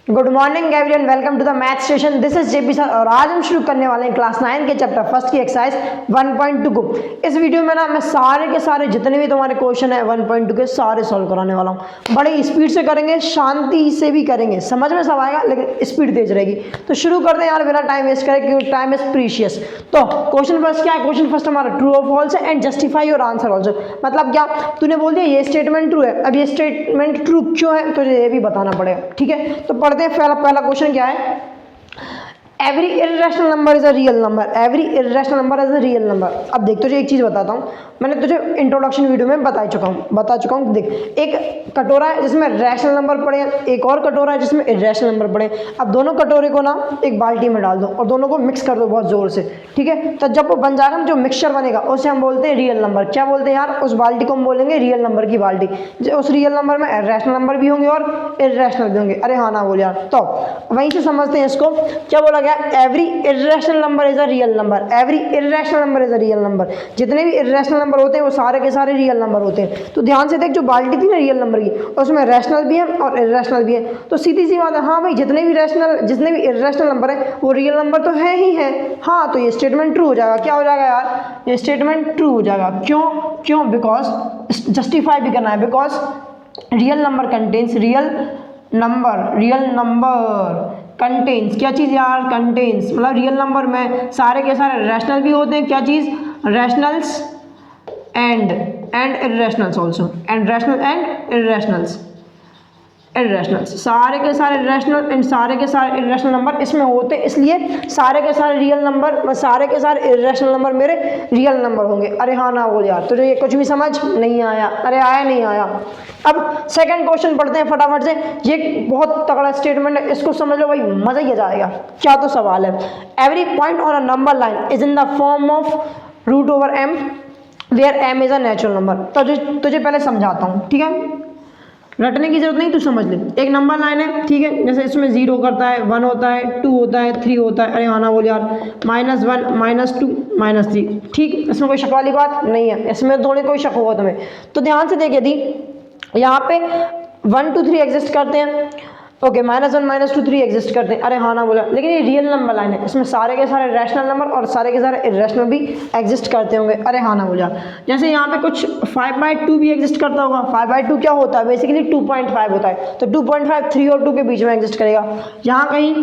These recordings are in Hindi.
Good morning everyone, welcome to the math station. This is JP sir और आज हम शुरू करने वाले हैं क्लास 9 के चैप्टर फर्स्ट की एक्सरसाइज 1.2 को। इस वीडियो में ना मैं सारे के सारे जितने भी तुम्हारे क्वेश्चन है 1.2 के सारे सॉल्व कराने वाला हूँ। बड़ी स्पीड से करेंगे, शांति से भी करेंगे, समझ में सब आएगा लेकिन स्पीड तेज रहेगी। तो शुरू करते हैं यार बिना टाइम वेस्ट करें, क्योंकि टाइम इज प्रीशियस। तो क्वेश्चन फर्स्ट क्या है? क्वेश्चन फर्स्ट हमारा ट्रू और फॉल्स है and justify your answer also. मतलब क्या, तूने बोल दिया ये स्टेटमेंट ट्रू है, अब ये स्टेटमेंट ट्रू क्यों है तुझे ये भी बताना पड़ेगा। ठीक है, तो पढ़ते हैं। पहला क्वेश्चन क्या है? Every irrational number is a real number. Every irrational number is a real number. अब देख तुझे एक चीज बताता हूँ, मैंने तुझे इंट्रोडक्शन वीडियो में बता चुका हूँ। देख, एक कटोरा है जिसमें रैशनल नंबर पड़े हैं, एक और कटोरा है जिसमें इर्रेशनल नंबर पड़े हैं। अब दोनों कटोरे को ना एक बाल्टी में डाल दो और दोनों को मिक्स कर दो बहुत जोर से। ठीक है, तो जब वो बन जाएगा, जो मिक्सचर बनेगा उसे हम बोलते हैं रियल नंबर। क्या बोलते हैं यार? उस बाल्टी को हम बोलेंगे रियल नंबर की बाल्टी। उस रियल नंबर में रैशनल नंबर भी होंगे और इर्रेशनल भी होंगे। अरे हाँ ना बोल यार। तो वहीं से समझते हैं इसको। क्या बोला गया? Every irrational number is a real number. Every irrational number is a real number. जितने भी इर्रेशनल नंबर होते हैं वो सारे के सारे रियल नंबर होते हैं। तो ध्यान से देख, जो बाल्टी थी ना रियल नंबर की, उसमें रैशनल भी है और इर्रेशनल भी है। तो सीधी सी बात है, हाँ भाई, जितने भी इर्रेशनल नंबर है वो रियल नंबर तो है ही है। हाँ, तो ये स्टेटमेंट ट्रू हो जाएगा। क्या हो जाएगा यार? ये स्टेटमेंट ट्रू हो जाएगा। क्यों? बिकॉज जस्टिफाई भी करना है। Because real number contains real number contains क्या चीज़ यार? कंटेन्स मतलब रियल नंबर में सारे के सारे रैशनल भी होते हैं। क्या चीज़? Rationals and irrationals also, and rational and irrationals. सारे के सारे रैशनल एंड सारे के सारे इर्रेशनल नंबर इसमें होते हैं, इसलिए सारे के सारे रियल नंबर, सारे के सारे इर्रेशनल नंबर मेरे रियल नंबर होंगे। अरे हाँ ना बोल यार, तुझे ये कुछ भी समझ नहीं आया? अरे आया नहीं आया? अब सेकंड क्वेश्चन पढ़ते हैं फटाफट से। ये बहुत तगड़ा स्टेटमेंट है, इसको समझ लो भाई, मजा ही आ जाएगा। क्या तो सवाल है? Every point on a number line is in the form of root over m where m is a natural number. तो तुझे पहले समझाता हूँ, ठीक है? रटने की जरूरत नहीं, तू समझ ले। एक नंबर लाइन है, ठीक है, जैसे इसमें 0 करता है, 1 होता है, 2 होता है, 3 होता है। अरे आना बोल यार, -1 -2 -3। ठीक, इसमें कोई शक वाली बात नहीं है, इसमें थोड़ी कोई शक होगा तुम्हें। तो ध्यान से देख, यदि यहाँ पे 1 2 3 एग्जिस्ट करते हैं, ओके, -1 -2 3 एग्जिस्ट करते हैं। अरे हाँ ना बोला, लेकिन ये रियल नंबर लाइन है, इसमें सारे के सारे रैशनल नंबर और सारे के सारे इर्रेशनल भी एग्जिस्ट करते होंगे। अरे हाँ ना बोला। जैसे यहाँ पे कुछ 5/2 भी एग्जिस्ट करता होगा। 5/2 क्या होता है? बेसिकली 2.5 होता है। तो 2.5 3 और 2 के बीच में एग्जिस्ट करेगा। यहाँ कहीं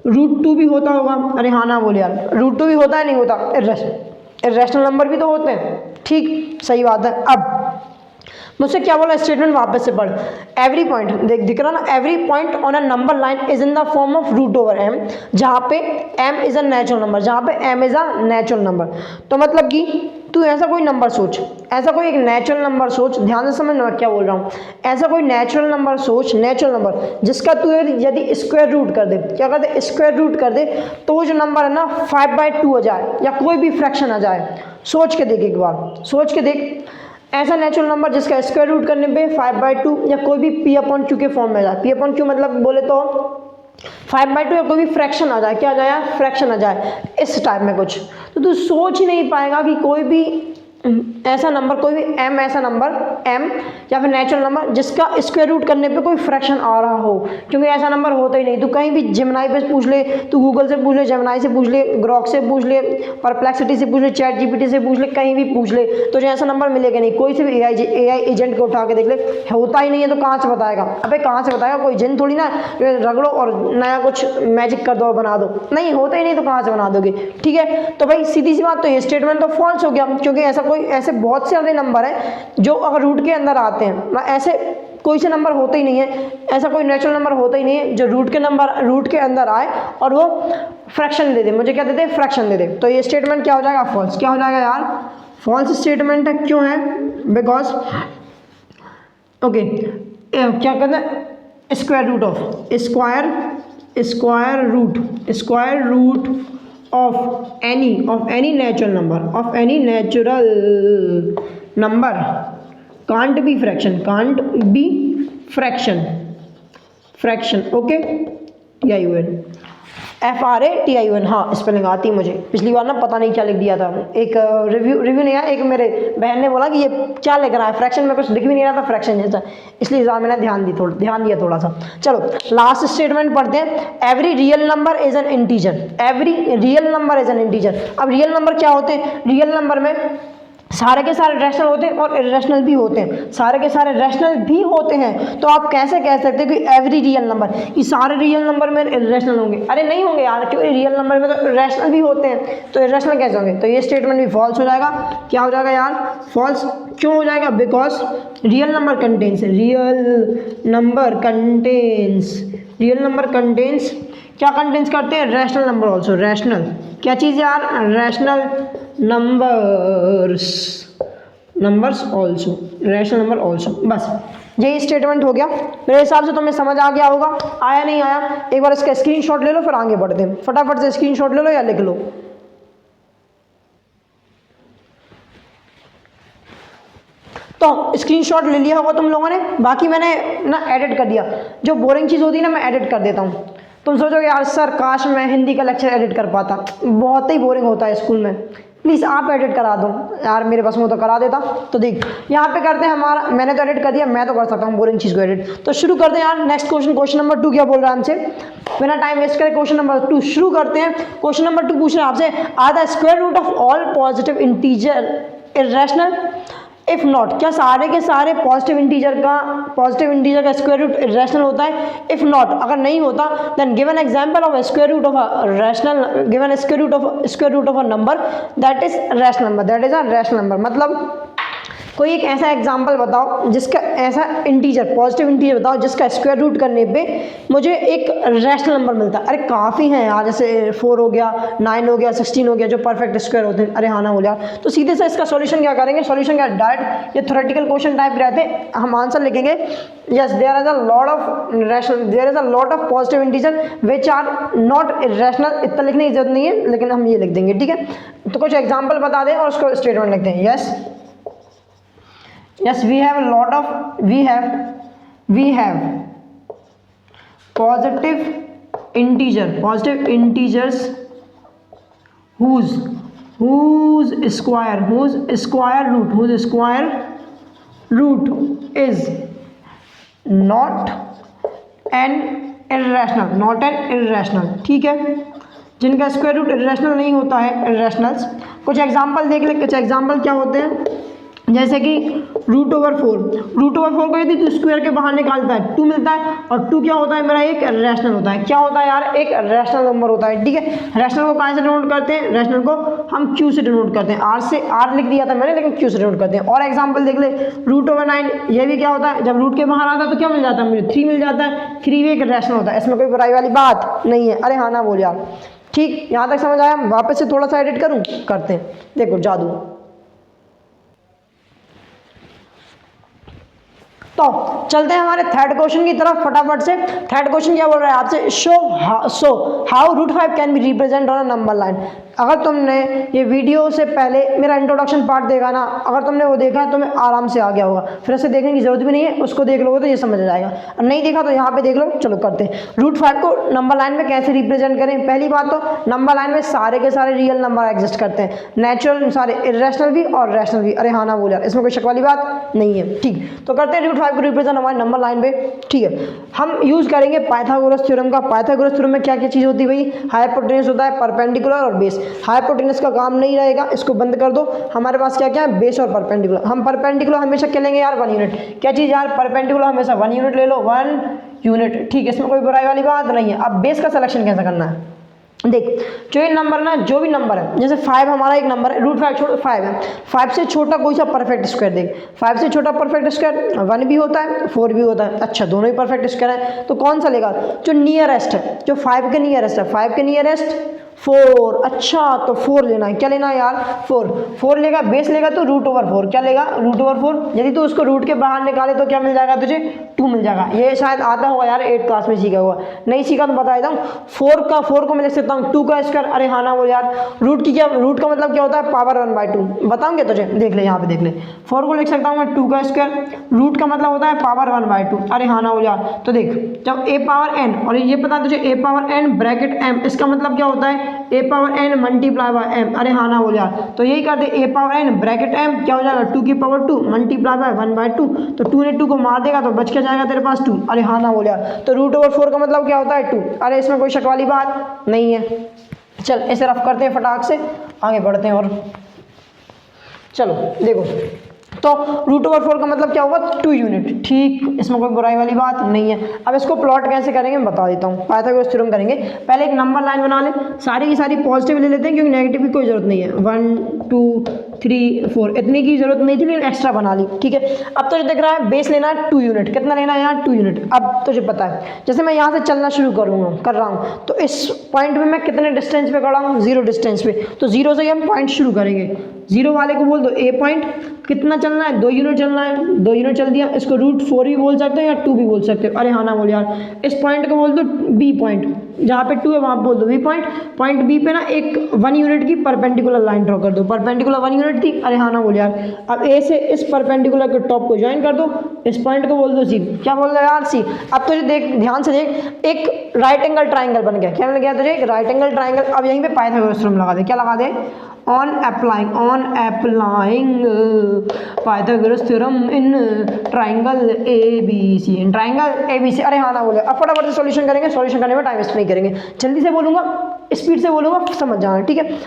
√2 भी होता होगा। अरे हाँ ना बोले यार, √2 भी होता है, नहीं होता? इर्रेशनल नंबर भी तो होते हैं। ठीक, सही बात है। अब मुझसे क्या बोला? स्टेटमेंट वापस से पढ़। एवरी पॉइंट, देख दिख रहा ना, every point on a number line is in the form of root over m, जहाँ पे m is a natural number, जहाँ पे m is a natural number. तो मतलब कि तू ऐसा कोई नंबर सोच, ऐसा कोई एक नेचुरल नंबर सोच, ध्यान से समझना क्या बोल रहा हूँ। ऐसा कोई नेचुरल नंबर सोच, नेचुरल नंबर जिसका तू यदि स्क्वायर रूट कर दे, क्या कर दे? स्क्वायर रूट कर दे, तो वो जो नंबर है ना 5/2 हो जाए या कोई भी फ्रैक्शन आ जाए। सोच के देख, एक बार सोच के देख। ऐसा नेचुरल नंबर जिसका स्क्वायर रूट करने पे 5/2 या कोई भी P/Q के फॉर्म में आ जाए। P/Q मतलब बोले तो 5/2 या कोई भी फ्रैक्शन आ जाए। क्या आ जाए? फ्रैक्शन आ जाए, इस टाइप में कुछ। तो तू सोच ही नहीं पाएगा कि कोई भी ऐसा नंबर, कोई भी m ऐसा नंबर m या फिर नेचुरल नंबर जिसका स्क्वायर रूट करने पे कोई फ्रैक्शन आ रहा हो, क्योंकि ऐसा नंबर होता ही नहीं। तू कहीं भी जेमिनाई पे पूछ ले, तू गूगल से पूछ ले, जेमिनाई से पूछ ले, ग्रॉक से पूछ ले, परप्लेक्सिटी से पूछ ले, चैट जीपीटी से पूछ ले, कहीं भी पूछ ले, तुझे ऐसा नंबर मिलेगा नहीं। कोई से भी AI एजेंट को उठा के देख ले, होता ही नहीं है। तो कहाँ से बताएगा? अबे कहाँ से बताएगा? कोई जिन थोड़ी ना रगड़ो और नया कुछ मैजिक कर दो और बना दो, नहीं होता ही नहीं, तो कहाँ से बना दोगे? ठीक है, तो भाई सीधी सी बात, तो ये स्टेटमेंट तो फॉल्स हो गया, क्योंकि ऐसे बहुत से नंबर हैं जो अगर रूट के अंदर आते हैं, ऐसे कोई से नंबर होते ही नहीं है, ऐसा कोई नेचुरल नंबर होता ही नहीं है जो रूट के अंदर आए और वो फ्रैक्शन दे दे। मुझे क्या दे दे? फ्रैक्शन दे दे। तो ये स्टेटमेंट क्या हो जाएगा? फॉल्स। क्या हो जाएगा यार? फॉल्स स्टेटमेंट है। क्यों है? बिकॉज ओके, क्या कहते हैं? Square root of any natural number can't be fraction. Okay, yeah, you will. FRATION, हाँ स्पेलिंग आती है मुझे, पिछली बार ना पता नहीं क्या लिख दिया था, एक रिव्यू नहीं आया, एक मेरे बहन ने बोला कि ये क्या लिख रहा है, फ्रैक्शन में कुछ दिख भी नहीं रहा था फ्रैक्शन जैसा, इसलिए मैंने ध्यान दिया थोड़ा सा। चलो लास्ट स्टेटमेंट पढ़ते हैं, every real number is an integer, every real number is an integer. अब रियल नंबर क्या होते हैं, रियल नंबर में सारे के सारे रैशनल होते हैं और इरेशनल भी होते हैं, सारे के सारे रैशनल भी होते हैं। तो आप कैसे कह सकते हैं कि एवरी रियल नंबर, कि सारे रियल नंबर में इरेशनल होंगे? अरे नहीं होंगे यार, क्योंकि रियल नंबर में तो इरेशनल भी होते हैं, तो इरेशनल कैसे होंगे? तो ये स्टेटमेंट भी फॉल्स हो जाएगा। क्या हो जाएगा यार? फॉल्स क्यों हो जाएगा? Because real number contains, real number contains क्या कंटेन्स करते हैं? रैशनल नंबर ऑल्सो, रैशनल क्या चीज़ यार? Rational numbers also, rational number also. बस यही स्टेटमेंट हो गया। मेरे हिसाब से तुम्हें समझ आ गया होगा। आया नहीं आया, एक बार इसका स्क्रीनशॉट ले लो, फिर आगे बढ़ते हैं। फटाफट से स्क्रीनशॉट ले लो या लिख लो। तो स्क्रीनशॉट ले लिया होगा तुम लोगों ने। बाकी मैंने ना एडिट कर दिया, जो बोरिंग चीज़ होती है ना मैं एडिट कर देता हूँ। तुम सोचोगे यार सर काश मैं हिंदी का लेक्चर एडिट कर पाता, बहुत ही बोरिंग होता है स्कूल में, प्लीज़ आप एडिट करा दो यार, मेरे पास में तो करा देता। तो देख यहाँ पे करते हैं हमारा, मैंने तो एडिट कर दिया, मैं तो कर सकता हूँ बोरिंग चीज़ को एडिट। तो शुरू करते हैं यार, नेक्स्ट क्वेश्चन नंबर 2 क्या बोल रहा है हमसे, बिना टाइम वेस्ट करे क्वेश्चन नंबर 2 शुरू करते हैं। क्वेश्चन नंबर 2 पूछ रहे हैं आपसे, are the square root of all positive integer irrational? If not, क्या सारे के सारे पॉजिटिव इंटीजर का स्क्वायर रूट रैशनल होता है? इफ नॉट, अगर नहीं होता, then give an example of square root of a rational, given square root of a number that is rational number, that is a rational number. मतलब कोई एक ऐसा एग्जाम्पल बताओ जिसका, ऐसा इंटीजर, पॉजिटिव इंटीजर बताओ जिसका स्क्वायर रूट करने पे मुझे एक रैशनल नंबर मिलता है। अरे काफ़ी हैं यार, जैसे 4 हो गया, 9 हो गया, 16 हो गया, जो परफेक्ट स्क्वायर होते हैं। अरे हाँ ना बोल यार। तो सीधे से इसका सॉल्यूशन क्या करेंगे? सॉल्यूशन क्या, डायरेक्ट ये थ्योरेटिकल क्वेश्चन टाइप रहते हैं, हम आंसर लिखेंगे yes there is a lot of positive integer which are not irrational. इतना लिखने की जरूरत नहीं है, लेकिन हम ये लिख देंगे, ठीक है। तो कुछ एग्जाम्पल बता दें और उसको स्टेटमेंट लिखते हैं। Yes, we have a lot of, we have positive integers whose square root is not an irrational, ठीक है। जिनका स्क्वायर रूट इरेशनल नहीं होता है, इरेशनल्स। कुछ एग्जाम्पल देख ले, कुछ एग्जाम्पल क्या होते हैं, जैसे कि रूट ओवर फोर को यदि तू स्क्वायर के बाहर निकालता है 2 मिलता है, और 2 क्या होता है मेरा? एक रैशनल होता है। क्या होता है यार? एक रैशनल नंबर होता है, ठीक है। रैशनल को कहाँ से डिनोट करते हैं? रैशनल को हम क्यू से डिनोट करते हैं, आर लिख दिया था मैंने, लेकिन क्यू से डिनोट करते हैं। और एग्जाम्पल देख ले, रूट ओवर 9, ये भी क्या होता है? जब रूट के बाहर आता है तो क्या मिल जाता है मुझे? 3 मिल जाता है। 3 भी एक रैशनल होता है, इसमें कोई बुराई वाली बात नहीं है। अरे हाँ ना बोल यार, ठीक। यहाँ तक समझ आया? वापस से थोड़ा सा एडिट करूँ, करते हैं, देखो जादू। तो चलते हैं हमारे थर्ड क्वेश्चन की तरफ फटाफट से। थर्ड क्वेश्चन क्या बोल रहा है आपसे, show how root 5 can be represent on a number line. अगर तुमने ये वीडियो से पहले मेरा इंट्रोडक्शन पार्ट देखा ना, अगर तुमने वो देखा है तो मैं आराम से आ गया होगा, फिर से देखने की जरूरत भी नहीं है, उसको देख लोगे तो ये समझ आ जाएगा। और नहीं देखा तो यहाँ पे देख लो। चलो करते हैं, रूट 5 को नंबर लाइन में कैसे रिप्रेजेंट करें। पहली बात तो नंबर लाइन में सारे के सारे रियल नंबर एग्जिस्ट करते हैं, नेचुरल सारे, इरेशनल भी और रैशनल भी। अरे हाँ ना बोल यार, इसमें कोई शक वाली बात नहीं है, ठीक। तो करते हैं रूट 5 को रिप्रेजेंट हमारे नंबर लाइन पे, ठीक है। हम यूज करेंगे पाइथागोरस थ्योरम का। पाइथागोरस थ्योरम में क्या क्या चीज़ होती है भाई? हाइपोटेन्यूस होता है, परपेंडिकुलर और बेस। हाइपोटेन्यूस का काम नहीं रहेगा, इसको बंद कर दो। हमारे पास क्या क्या है? बेस और परपेंडिकुलर। हम परपेंडिकुलर हमेशा क्या लेंगे यार? 1 यूनिट। क्या चीज़ यार? परपेंडिकुलर हमेशा 1 यूनिट ले लो, 1 यूनिट, ठीक है। इसमें कोई बुराई वाली बात नहीं है। अब बेस का सिलेक्शन कैसे करना है, देख। जो ये नंबर ना, जो भी नंबर है, जैसे 5 हमारा एक नंबर है, रूट 5 छोड़ 5 है, 5 से छोटा कोई सा परफेक्ट स्क्वायर देख। 5 से छोटा परफेक्ट स्क्वायर 1 भी होता है, 4 भी होता है। अच्छा, दोनों ही परफेक्ट स्क्वायर है, तो कौन सा लेगा? जो नियरेस्ट है, जो 5 के नियरेस्ट है। 5 के नियरेस्ट 4। अच्छा, तो 4 लेना है। क्या लेना है यार? 4 लेगा, बेस लेगा तो रूट ओवर 4। क्या लेगा? Root over 4। यदि तो उसको रूट के बाहर निकाले तो क्या मिल जाएगा तुझे? 2 मिल जाएगा। ये शायद आता होगा यार, 8 क्लास में सीखा हुआ, नहीं सीखा तो बता देता हूँ। 4 को मैं लिख सकता सकता हूँ 2 का स्क्वायर। अरे हाँ ना बोल यार, रूट का मतलब क्या होता है, पावर 1/2। बताऊंगे तुझे, देख ले यहाँ पे देख ले। 4 को लिख सकता हूँ मैं 2 का स्क्वायर, रूट का मतलब होता है पावर 1/2। अरे हाँ ना बोल यार, तो देख जब a पावर n, और ये पता है तुझे a power n bracket m, इसका मतलब क्या होता है a power n multiply by m। अरे हाँ ना बोल यार, तो यही कर दे, a power n bracket m क्या हो जाएगा 2 की पावर 2 मल्टीप्लाई बाय 1/2। तो 2 ने 2 को मार देगा तो बच के जाएगा तेरे पास 2। अरे हाँ ना बोल यार, तो √4 का मतलब क्या होता है 2। अरे इसमें कोई शक वाली बात नहीं है। चल इसे रफ करते हैं फटाक से, आगे बढ़ते हैं। और चलो देखो, तो √4 का मतलब क्या होगा 2 यूनिट। ठीक, इसमें कोई बुराई वाली बात नहीं है। अब इसको प्लॉट कैसे करेंगे मैं बता देता हूँ। पाइथागोरस थ्योरम करेंगे। पहले एक नंबर लाइन बना ले, सारी की सारी पॉजिटिव ले लेते हैं क्योंकि नेगेटिव की कोई जरूरत नहीं है। 1 2 3 4 इतनी की जरूरत नहीं थी, लेकिन एक्स्ट्रा बना ली। ठीक है, अब तुझे दिख रहा है बेस लेना है 2 यूनिट। कितना लेना है यहाँ 2 यूनिट। अब तुझे पता है जैसे मैं यहाँ से चलना शुरू कर रहा हूँ, तो इस पॉइंट पे मैं कितने डिस्टेंस पे खड़ा हूँ 0 डिस्टेंस पे। तो 0 से ही हम पॉइंट शुरू करेंगे। 0 वाले को बोल दो ए पॉइंट। कितना चलना है 2 यूनिट चलना है, 2 यूनिट चल दिया। इसको √4 भी बोल सकते हो या 2 भी बोल सकते हो। अरे हाँ ना बोल यार, इस पॉइंट को बोल दो बी पॉइंट, जहाँ पे 2 है वहाँ बोल दो बी पॉइंट। पॉइंट बी पे ना एक 1 यूनिट की परपेंडिकुलर लाइन ड्रॉ कर दो। परपेंडिकुलर 1 यूनिट थी। अरे हाँ ना बोल यार, अब ए से इस परपेंडिकुलर के टॉप को ज्वाइन कर दो। इस पॉइंट को बोल दो सी। क्या बोल रहे यार सी। अब तुझे देख, ध्यान से देख, एक राइट एंगल ट्राइंगल बन गया। क्या बन गया तुझे, एक राइट एंगल ट्राइंगल। अब यहीं पे पाइथागोरस थ्योरम लगा दे। क्या लगा दे, on applying Pythagoras theorem in triangle ABC, in triangle ABC। अरे हाँ ना बोले, अब फटाफट से सॉल्यूशन करेंगे। सॉल्यूशन करने में टाइम वेस्ट नहीं करेंगे, जल्दी से बोलूँगा, स्पीड से बोलूँगा, समझ जाना। ठीक है,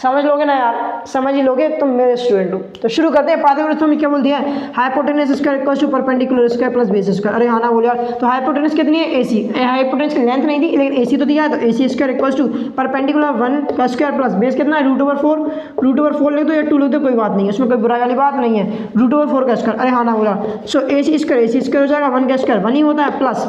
समझ लोगे ना यार, समझ ही लोगे, तुम मेरे स्टूडेंट हो। तो शुरू करते हैं। पाइथागोरस थ्योरम क्या बोल दिया है, hypotenuse square equals to perpendicular square plus base square. अरे हाँ ना बोल यार, तो हाइपोटेनस कितनी है AC। हाइपोटेनस की लेंथ नहीं दी लेकिन AC तो दिया है, तो AC square equals to perpendicular 1 का स्क्वायर प्लस बेस कितना है √4। √4 लिख दो या 2 लिख दो, कोई बात नहीं है, उसमें कोई बुराई वाली बात नहीं है। √4 का स्क्वायर। अरे हाँ ना बोला, सो AC स्क्वायर हो जाएगा, 1 का स्क्वायर 1 ही होता है, प्लस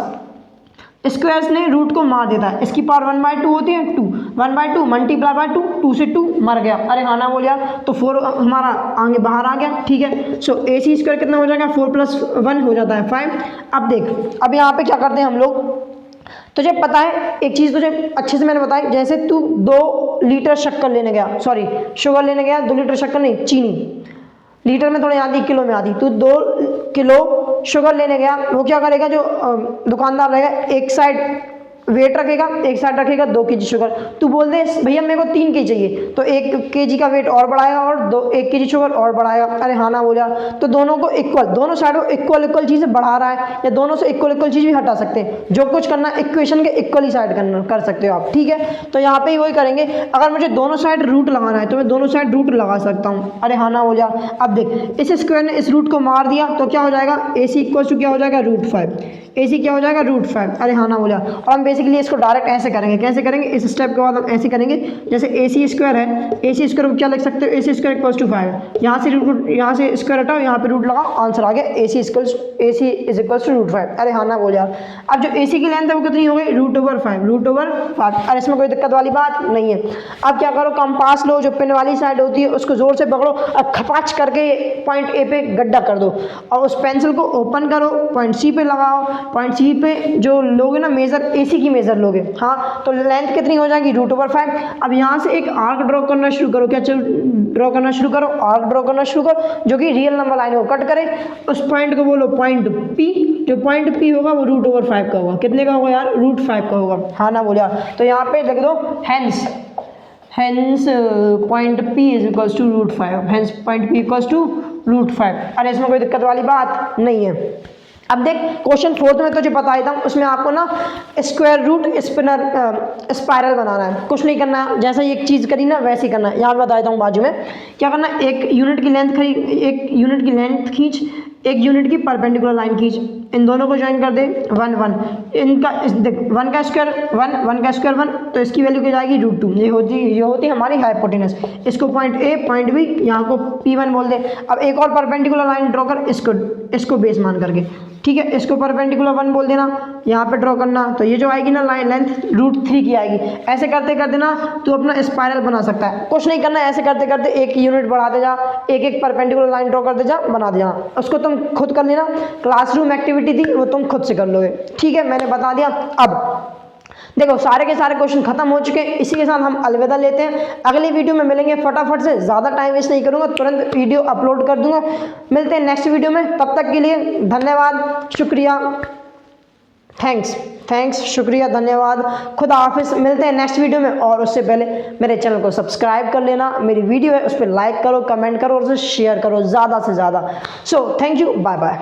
स्क्वायर्स ने रूट को मार देता है। इसकी पावर 1/2 होती है 2, 1/2 मल्टीप्लाई बाय 2, 2 से 2 मर गया। अरे हाँ ना बोल यार, तो 4 हमारा आगे बाहर आ गया। ठीक है, सो AC स्क्वायर कितना हो जाएगा 4 + 1 हो जाता है 5। अब देख, अब यहाँ पे क्या करते हैं हम लोग, तुझे पता है एक चीज़ तुझे अच्छे से मैंने बताई। जैसे तू 2 लीटर शक्कर लेने गया, सॉरी शुगर लेने गया, 2 लीटर शक्कर नहीं, चीनी, लीटर में थोड़ी आती किलो में आती। तू 2 किलो शुगर लेने गया, वो क्या करेगा, जो दुकानदार रहेगा एक साइड वेट रखेगा, एक साइड रखेगा 2 kg शुगर। तू बोल दे भैया मेरे को 3 kg चाहिए, तो 1 kg का वेट और बढ़ाएगा और 1 kg शुगर और बढ़ाएगा। अरे हाँ ना बोला, तो दोनों को इक्वल, दोनों साइडों इक्वल चीज़ें बढ़ा रहा है, या दोनों से इक्वल चीज़ भी हटा सकते हैं। जो कुछ करना इक्वेशन के इक्वल ही साइड कर सकते हो आप। ठीक है, तो यहाँ पे वही करेंगे। अगर मुझे दोनों साइड रूट लगाना है तो मैं दोनों साइड रूट लगा सकता हूँ। अरे हाँ ना बोला, अब देख इस स्क्वायर ने इस रूट को मार दिया तो क्या हो जाएगा, AC इक्वल टू क्या हो जाएगा √5। AC क्या हो जाएगा √5। अरे हाँ ना बोला, और हम बेसिकली इसको डायरेक्ट ऐसे करेंगे। कैसे करेंगे, इस स्टेप के बाद हम ऐसे करेंगे, जैसे AC स्क्वायर है, AC स्क्वायर को क्या लिख सकते हो, AC स्क्वायर इक्वल्स टू 5। यहाँ से स्क्वायर हटाओ, यहाँ पे रूट लगाओ, आंसर आ गया AC इज इक्वल्स टू √5। अरे हाँ ना बोल यार, अब जो AC की लेंथ है वो कितनी हो गई √5। अरे इसमें कोई दिक्कत वाली बात नहीं है। अब क्या करो, कंपास लो, जो पिन वाली साइड होती है उसको जोर से पकड़ो और खपाच करके पॉइंट A पे गड्ढा कर दो, और उस पेंसिल को ओपन करो, पॉइंट C पे लगाओ। पॉइंट C पे जो लोगे ना मेजर, AC की मेजर लोगे, हाँ, तो लेंथ कितनी हो जाएगी √5। अब यहाँ से एक आर्क ड्रॉ करना शुरू करो। क्या ड्रॉ करना शुरू करो, आर्क ड्रॉ करना शुरू करो, जो कि रियल नंबर लाइन को कट करे। उस पॉइंट को बोलो पॉइंट P। जो पॉइंट P होगा वो √5 का होगा। कितने का होगा यार, √5 का होगा। हाँ ना बोले यार, तो यहाँ पे लिख दो hence point P is equals to √5। Hence point P equals to √5। अरे इसमें कोई दिक्कत वाली बात नहीं है। अब देख क्वेश्चन 4 में तुझे बता देता हूँ, उसमें आपको ना स्क्वायर रूट स्पाइरल बनाना है। कुछ नहीं करना, जैसा एक चीज़ करी ना वैसे ही करना है। यहाँ बता देता हूँ बाजू में क्या करना है। एक यूनिट की लेंथ खींच, 1 यूनिट की परपेंडिकुलर लाइन खींच, इन दोनों को ज्वाइन कर दे 1 1। इनका देख 1 का स्क्वायर 1 का स्क्वायर 1, तो इसकी वैल्यू क्या जाएगी √2। ये होती है हमारी हाइपोटेनस। इसको पॉइंट A पॉइंट B, यहाँ को P1 बोल दे। अब एक और परपेंडिकुलर लाइन ड्रॉ कर, इसको बेस मान करके। ठीक है, इसको परपेंडिकुलर 1 बोल देना, यहाँ पे ड्रॉ करना, तो ये जो आएगी ना लाइन लेंथ √3 की आएगी। ऐसे करते करते ना तू अपना स्पाइरल बना सकता है। कुछ नहीं करना, ऐसे करते करते 1 यूनिट बढ़ाते जा, एक परपेंडिकुलर लाइन ड्रॉ करते जा, बना दे जाना। उसको तुम खुद कर लेना, क्लासरूम एक्टिविटी थी वो तुम खुद से कर लोगे। ठीक है, मैंने बता दिया। अब देखो सारे के सारे क्वेश्चन खत्म हो चुके हैं। इसी के साथ हम अलविदा लेते हैं, अगली वीडियो में मिलेंगे। फटाफट से, ज़्यादा टाइम वेस्ट नहीं करूँगा, तुरंत वीडियो अपलोड कर दूंगा। मिलते हैं नेक्स्ट वीडियो में, तब तक के लिए धन्यवाद, शुक्रिया, थैंक्स, शुक्रिया, धन्यवाद, खुदा हाफिज़। मिलते हैं नेक्स्ट वीडियो में, और उससे पहले मेरे चैनल को सब्सक्राइब कर लेना, मेरी वीडियो है उस पर लाइक करो, कमेंट करो और उसे शेयर करो ज़्यादा से ज़्यादा। So thank you, bye bye.